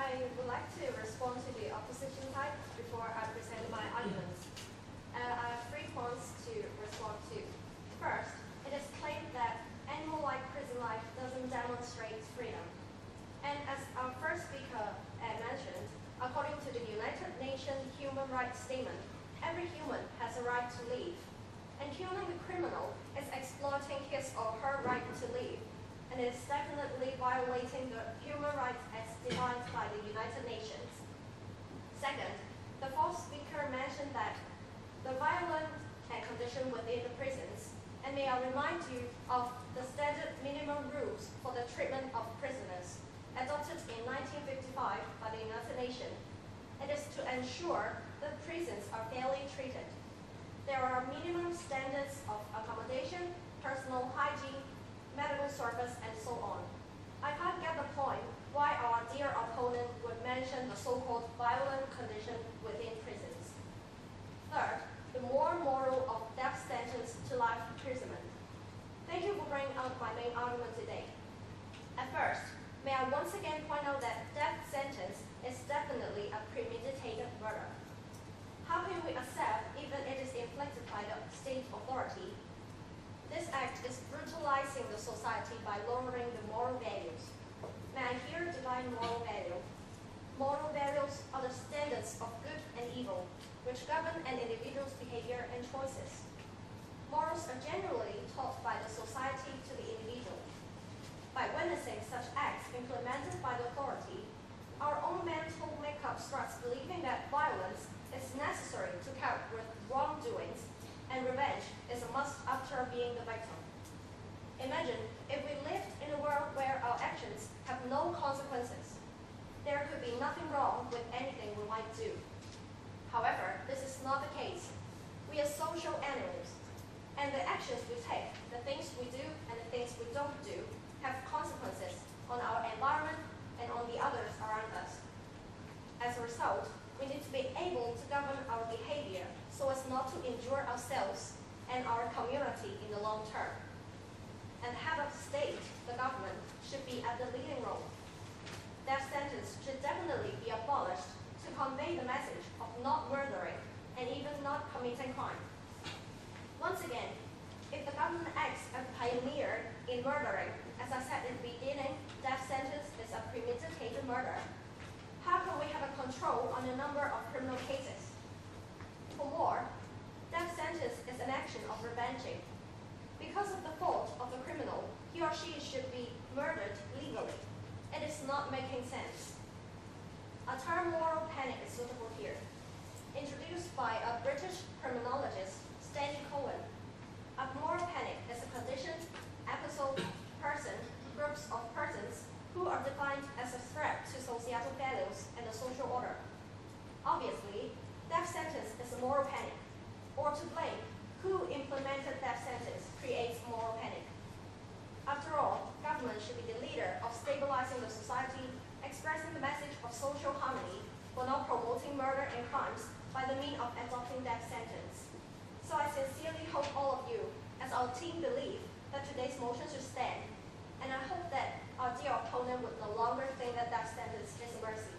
I would like to respond to the opposition side before I present my arguments. I have 3 points to respond to. First, it is claimed that animal-like prison life doesn't demonstrate freedom. And as our first speaker mentioned, according to the United Nations Human Rights Statement, every human has a right to live. And killing the criminal is exploiting his or her right to live, and it is definitely violating the human rights as defined by the United Nations. Second, the fourth speaker mentioned that the violent condition within the prisons, and may I remind you of the standard minimum rules for the treatment of prisoners, adopted in 1955 by the United Nations. It is to ensure that prisons are fairly treated. There are minimum standards of accommodation, personal hygiene, medical service, and so on. I can't get the point why our dear opponent would mention the so-called violent condition within prisons. Third, the moral of death sentence to life imprisonment. Thank you for bringing up my main argument today. At first, may I once again point out that death sentence is definitely a premeditated murder. How can we accept even it is inflicted by the state authority? This act is brutalizing the society by lowering the moral values. May I here define moral value? Moral values are the standards of good and evil, which govern an individual's behavior and choices. Morals are generally taught by the society to the individual. By witnessing such acts implemented by the authority, our own mental makeup starts believing that violence is necessary to cope with wrongdoings, and revenge is a must after being the victim. Imagine if we lived in a world where our actions have no consequences. There could be nothing wrong with anything we might do. However, this is not the case. We are social animals, and the actions we take, the things we do and the things we don't do, have consequences on our environment and on the others around us. As a result, we need to be able to govern our behavior so as not to injure ourselves and our community in the long term. And the head of the state, the government, should be at the leading role. Death sentence should definitely be abolished to convey the message of not murdering and even not committing crime. Once again, if the government acts as a pioneer in murdering, as I said in the beginning, death sentence is a premeditated murder. How can we have a control on the number of criminal cases? For more, death sentence is an action of revenging. Because of the fault of the criminal, he or she should be murdered legally. It is not making sense. A term moral panic is suitable here. Introduced by a British criminologist, Stanley Cohen, a moral panic is a condition, episode, person, groups of persons who are defined as a threat to societal values and the social order. Obviously, death sentence is a moral panic, or to blame who implemented death sentence creates moral panic. After all, government should be the leader of stabilizing the society, expressing the message of social harmony, while not promoting murder and crimes by the means of adopting death sentence. So I sincerely hope all of you, as our team, believe that today's motion should stand, and I hope that our dear opponent would no longer think that death sentence is a mercy.